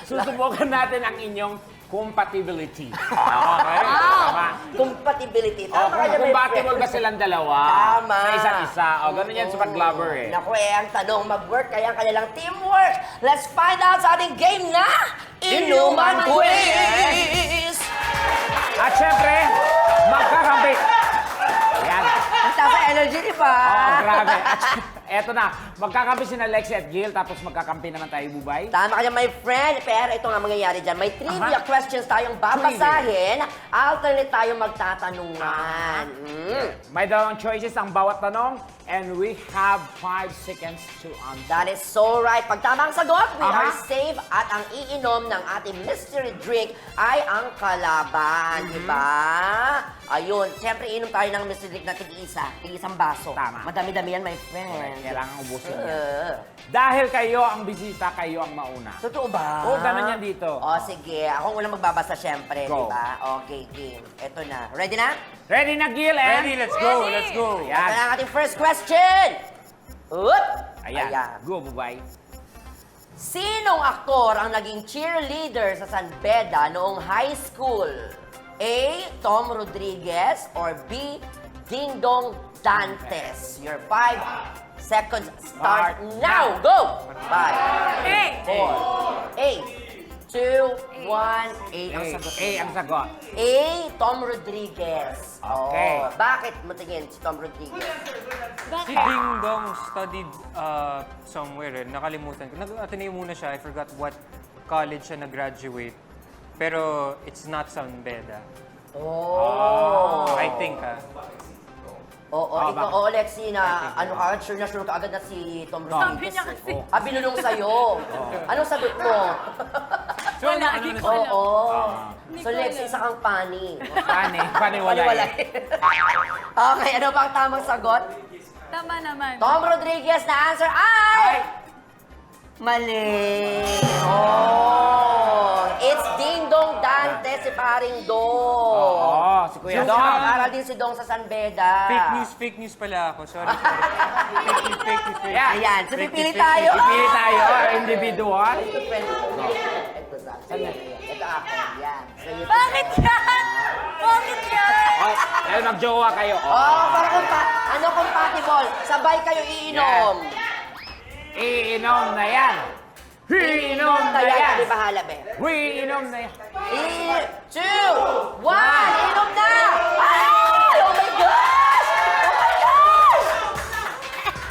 Susubukan natin ang inyong compatibility. Okay? Tama. Compatibility. Oh, Tama ka dyan, kung my compatible friend. ba silang dalawa? Tama. Sa isa't isa. O, ganun yan sa pag-lover eh. Naku ang tanong, mag-work kaya ang kanilang teamwork. Let's find out sa ating game na Inuman Quiz! At syempre, magkakampi. Ayan. Ang taas ang energy, di ba? Oh, grabe. At eto na, magkakampi si Lexie at Gil, tapos magkakampi naman tayo, Bubay. Tama ka dyan, my friend. Pero ito nga mangyayari dyan. May trivia questions tayong babasahin. Alternate tayong magtatanungan. May dalawang choices ang bawat tanong, and we have 5 seconds to answer. That is so right. Pag tama ang sagot, we Aha. are safe at ang iinom ng ating mystery drink ay ang kalaban, di ba? Ayun, siyempre inom tayo ng mystery drink na tig-isang baso. Tama. Madami-dami yan, my friend. Kailangan ubusin yan. Uh, Dahil kayo ang bisita, kayo ang mauna. Totoo ba? Oo, ganun yan dito. O, sige. Ako unang magbabasa, siyempre, di Go. ba? Okay, game. Ito na. Ready na? Ready na, Gil, eh? Ready, let's go, let's go. Ito Yan. na ang ating first question. Oop! Ayan. Go, Bubay. Sinong aktor ang naging cheerleader sa San Beda noong high school? A. Tom Rodriguez or B. Ding Dong Dantes? Your 5 seconds start now. Go! 5, A. 4, 8, 2, 1, 8 ang sagot. A ang sagot. A. Tom Rodriguez. Okay. Oh, bakit mo tingin si Tom Rodriguez? Si Ding Dong studied somewhere, nakalimutan ko. Nag-Ateneo muna siya, I forgot what college siya nag-graduate. Pero it's not San Beda. Oh. I think, Oo, ikaw, bakit? oo, Lexie, na ano ka, sure ka agad na si Tom Sabi Rodriguez. niya kasi. Binulong sa'yo. Anong sagot mo? Wala, di ko alam. Oo. Hindi So, ko Lexie, alam. isa kang pani. Paniwalay. Okay, ano ba ang tamang sagot? Tama naman. Tom Rodriguez na answer ay... Mali. Oh, it's Ding Dong Dantes, si paring Dong. Oo, si Kuya Dong. Nag-aaral din si Dong sa San Beda. Fake news pala ako. Sorry. Fake news. Yeah. Ayan, so pipili tayo. Pipili tayo, individual. Ito ako, yan. Sa'yo to. Bakit yan? Bakit yan? Oh, dahil magjowa kayo. Oh, para ano compatible? Sabay kayo iinom. Iinom na yan. Iinom na Kaya yan. kami bahala, be. Iinom na yan. 3, 2, 1, inom na! Ay! Oh my gosh! Oh my gosh!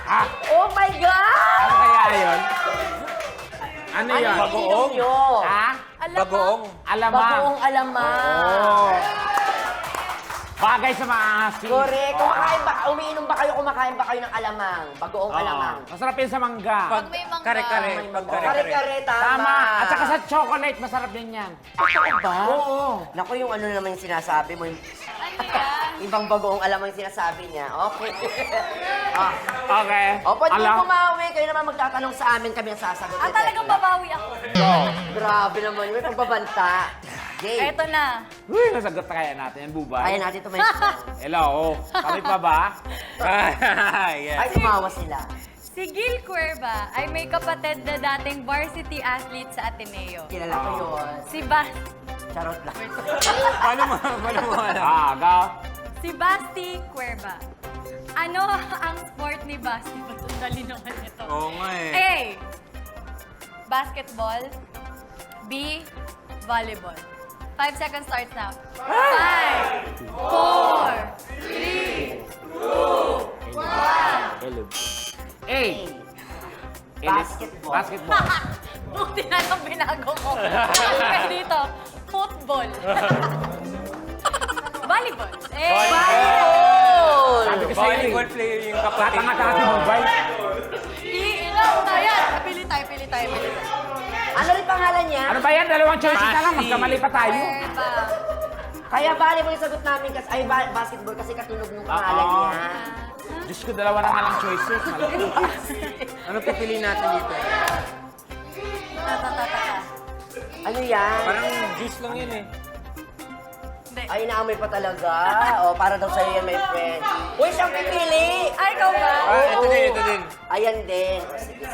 Ah, Oh my gosh! ano kaya yun? Ano Ano yun? yung inom nyo? Ha? Alam mo? Bagoong. Alamang. Bagoong alamang. Oh. Bagay sa mga asin. Correct. Umiinom ba kayo, kumakain ba kayo ng alamang? Bagoong alamang. Masarap yun sa mangga. Pag may mangga. Kare-kare. Pag kare-kare. Kare-kare, tama. Tama. At saka sa chocolate, masarap din yan. Totoo ba? Oo. Naku, yung ano naman yung sinasabi mo. Ano yan? Ibang bagoong alamang yung sinasabi niya. Okay. Okay. O, pwede Alam. mo kumawi. Kayo naman magtatanong sa amin, kami ang sasagot. Talagang babawi ako. Grabe naman yun. May pagbabanta. Game. Eto na. Uy, nasagot na kaya natin yan, Bubay. Kaya natin ito may Hello. Kami pa ba? Yes. Ay, tumawa sila. Si Gil Cuerva ay may kapatid na dating varsity athlete sa Ateneo. Kilala ko yun. Si Charot lang. Paano mo alam? Go. Si Basti Cuerva. Ano ang sport ni Basti? Dali naman ito. Oo nga eh. A. Basketball. B. Volleyball. 5 seconds starts now. 5, 4, 3, Hello. A. Basketball. Basketball. Buti na lang binago mo. Kaya dito, football. Volleyball. Volleyball! Sabi ko sa'yo Volleyball eh. player yung kapatid Tatanga-tanga si Bubay. Iilaw na yan. Pili tayo. Ano rin pangalan niya? Ano ba yan? Dalawang choices na lang. Magkamali pa tayo. Cuerva. Kaya volleyball yung sagot namin kasi, ay basketball kasi katunog ng pangalan Oo. niya. Diyos ko, dalawa na nga lang choices. Ano pipili natin dito? Tata. Ano yan? Parang juice lang yun eh. Hindi. Ay, naamoy pa talaga. O, para daw sa'yo yan, my friend. Uy, siyang pipili! Ay, ikaw ba? Ito din. Ayan din. O, sige.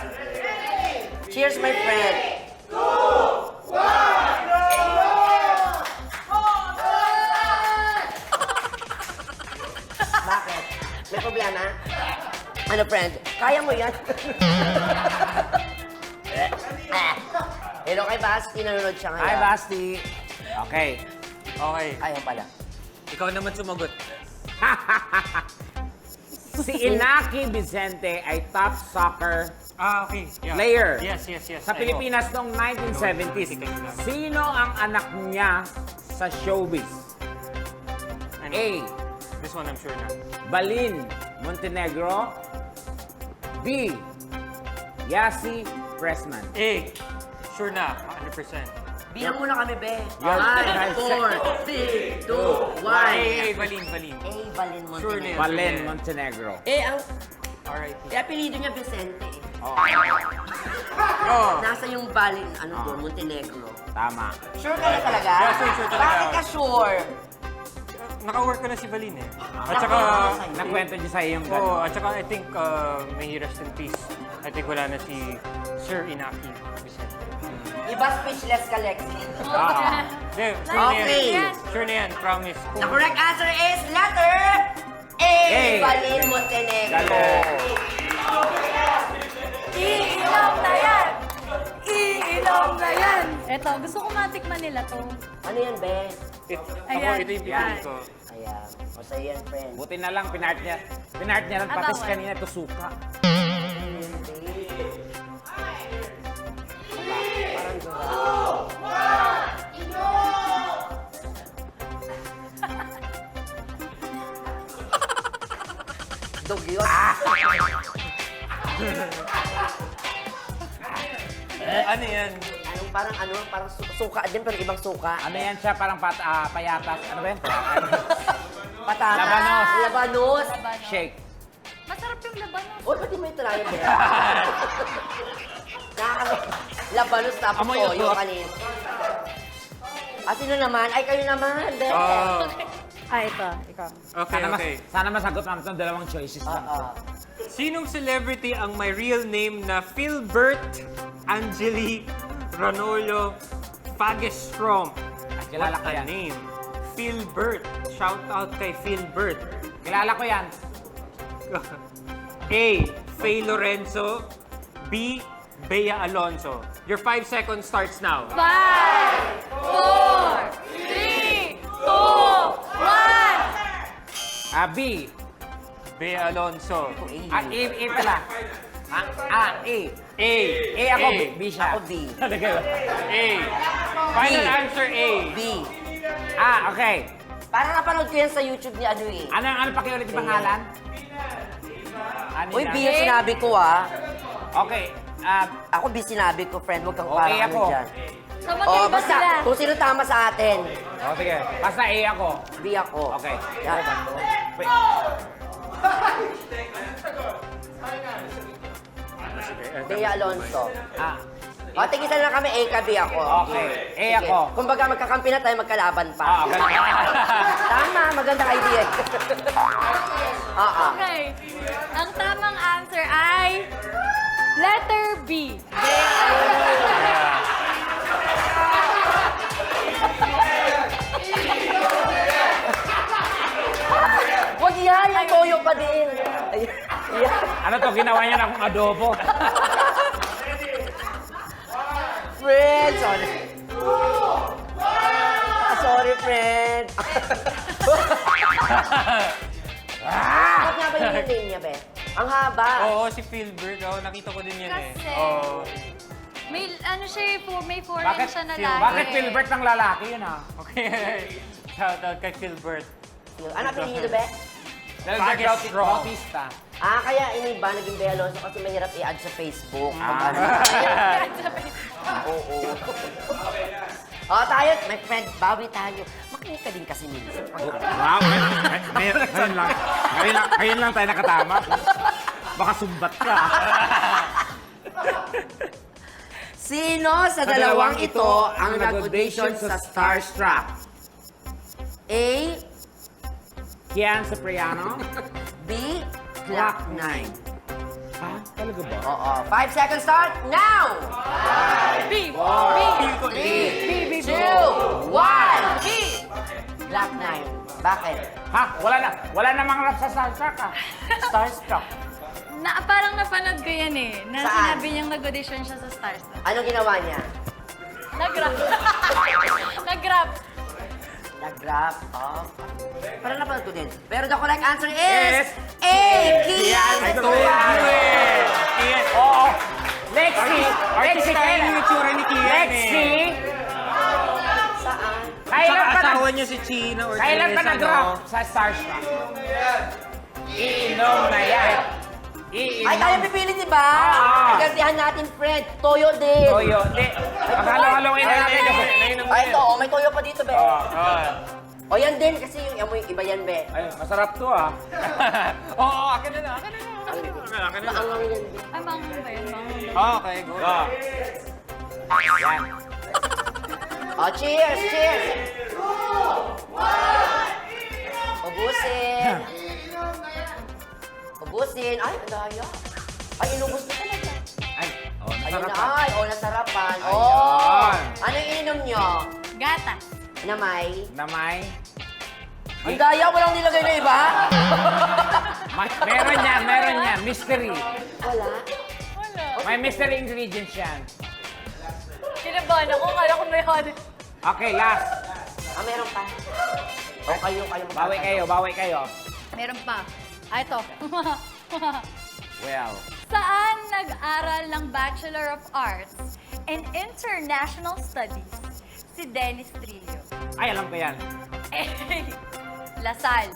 Cheers, my friend. Ano, friend? Kaya mo yan? Hello kay Basti, nanonood siya ngayon. Hi, Basti. Okay. Okay, Kaya pala. ikaw naman sumagot. Si Inaki Vicente ay top soccer Okay. Yeah. player Yes. sa I Pilipinas noong 1970s. Sino ang anak niya sa showbiz? know. A. This one I'm sure na. Balin Montenegro. B. Yasi Pressman. A. Sure na, 100%. Bilang muna kami, be. You're 5, 4, 3, 2, 1. Balin. Balin Montenegro. Sure na yun. Balin Montenegro. Ang... Alright. apelido niya Vicente eh. Oh. Nasa yung Balin, doon, Montenegro. Tama. Sure ka na talaga? Yeah, sure talaga. Bakit ka sure? Naka-work ko na si Balin eh. At saka, Nakwento niyo sa iyong oh, gano'n. at saka I think may rest in peace. I think wala na si Sir Inaki Vicente. Iba speechless ka, Lexi. Hindi, sure na Okay. yan. Sure na yan, promise. The correct answer is letter A. A. Balin Montenegro. Galing. Iinom na yan! Iinom na yan! Eto, gusto ko matikman nila to. Ano yan, be? Ako, Ayan, ito yung yan. pinili ko. Ayan. O sa yan, friend. Buti na lang, pinart niya ng patis bawal. kanina, to suka. Dog yun. Ano yan? Parang suka din, pero ibang suka. Ano yan siya, parang payatas. Ano ba yan? Patatas. Labanos. Labanos. Shake. Masarap yung labanos. Uy, ba't di may try yan? Labanos tapos Amoy toyo utot. kanina. Sino naman? Ay, kayo naman. Be. Oh, Ito. Ikaw. okay, okay. Sana masagot namin itong dalawang choices lang. Sinong celebrity ang may real name na Philbert Angeli Ranolo Fagestrom? Kilala ko What a yan. name. Philbert. Shout out kay Philbert. Kilala ko yan. A. Faye Lorenzo. B. Bea Alonso. Your 5 seconds starts now. 5, 4, 3, 2, 1. B. Bea Alonso. A pala. A. A. A ako, B siya. Ako B. Talaga ba? A. Final answer A. B. Okay. Parang napanood ko yan sa YouTube ni ano eh. Ano pakiulit yung pangalan? Ano Uy, yan? B yung sinabi ko ah. Okay. Ako B sinabi ko, friend. Huwag kang Okay parang ako. ano dyan. So, magkaiba Basta, sila. kung sino tama sa atin, Sige. Basta A ako. B ako. Okay. Yan. Wait. Bea Alonso. Ah, O, tigisan lang kami, A ka, B ako. okay. A Sige. ako. Kumbaga, magkakampi na tayo, magkalaban pa. Ganun. Tama, magandang idea. Okay. Ang tamang answer ay letter B. Huwag yan, yung toyo pa din. Yan. Ano to, ginawa niya na akong adobo. Friend, sorry. Sorry, friend. Bakit nga ba yun yung name niya, be? Ang haba. Oo, si Philbert. Oo, nakita ko din yan eh. Kasi, Oo. may ano siya, may foreign Bakit, siya na lagi. bakit Philbert ang lalaki yun Okay. Shout out kay Philbert. Ano apelido, be? Fagestrom. Bautista. Kaya iniba, naging Bea Alonso kasi mahirap i-add sa Facebook. Ano. Oo. Tayo, my friend, bawi tayo. Makinig ka din kasi minsan. Wow, ngayon lang tayo nakatama. Baka sumbat ka. Sino sa dalawang ito ang nag-audition sa Starstruck? A. Kian Cipriano. B. Clock 9. Ha? Talaga ba? Oo. 5 seconds start now! B. Feel ko A. 3, 2, 1, B! Clock 9. Bakit? Ha? Wala namang rap sa Starstruck ah. Starstruck. Parang napanood ko yan eh. Na Saan? sinabi niyang nag-audition siya sa Stars. Anong ginawa niya? Nag-rap. Nag-rap. Nag-rap. Oh. Parang napanood ko din. Pero the correct answer Yes. is A. Kian I told you Escobar. Ayan. Oo. Lexi! Lexi, Artista yung kailan? itsura ni Kian Lexi! Saan? Kailan Saka pa asawa niya si China or Kailan pa ano? nag-rap sa Starstruck? Iinom na yan. Iinom. Ay, tayo pipili, di ba? Ah. Igantihan natin, friend. Toyo din. Toyo. Di. Maghalo-haloin na natin kasi. Ay, ito. Oh, may toyo pa dito, be. Oh. O, yan din. Kasi yung amoy, iba yan, be. Ay, masarap to ah. Oo, akin na lang, akin na lang. Akin na lang. Maangang yan, be. Ay, mangang ba yun? Mangang ba? Okay, go. Yan. Oh, cheers! Cheers! Ubusin! Ubusin! Ay, ang daya! Ay, inubos mo talaga. Ay, oh, Ayun masarap na, ah. ay, nasarapan. Ayun. Oh! Ano yung ininom nyo? Gatas. Na may? Na may... Ang daya, walang nilagay na iba? Meron niya. Mystery. Wala. Wala. May mystery ingredients yan. Kinabahan ako. Kala ko may honey. Okay, last. Ah, meron pa. O, kayo. Bawi kayo. Meron pa. Ah, ito. Well. Saan nag-aral ng Bachelor of Arts in International Studies si Dennis Trillo? Ay, alam ko yan. A. Lasal.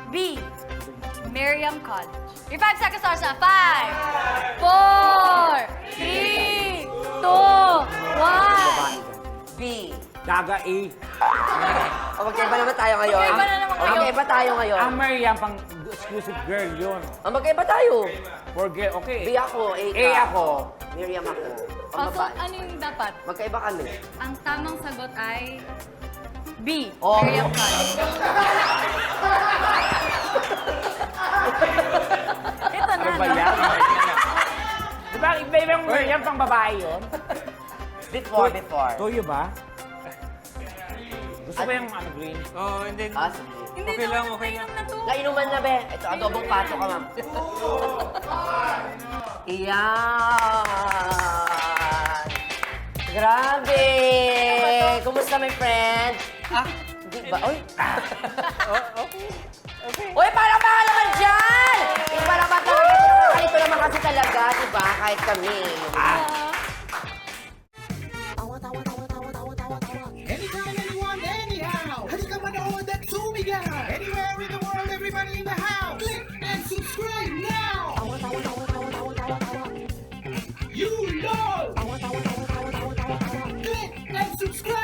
B. Miriam College. Your 5 seconds starts na. 5, 4, 3, 2, 1. B. Daga A. O, magkaiba naman tayo ngayon. Magkaiba na naman kayo. Magkaiba tayo ngayon. Ang Mariam, pang exclusive girl yun. O, magkaiba tayo. For girl, okay. B ako, A ka. A ako. Miriam ako. O, Oh, so, babae. ano yung dapat? Magkaiba kami. Ang tamang sagot ay B. Oh. Miriam College. Ito na. Ano ba yan? Diba, iba-ibang Mariam pang babae yun? Before. Toyo ba? Gusto ko yung ano, green? Oh, and then, Ah, sige. Hindi Okay naman lang, okay nainom na to. Nainuman na, be. Ito, adobong pato ka, ma'am. Iyan! Grabe! Kumusta, my friend? Di ba? Oy! Uy, parang baka naman dyan! Parang baka talaga. Ganito naman kasi talaga, di ba? Kahit kami. Anytime, anyone, anyhow. Halika manood at sumigaw. Anywhere in the world, everybody in the house. Click and subscribe now. You know. Click and subscribe.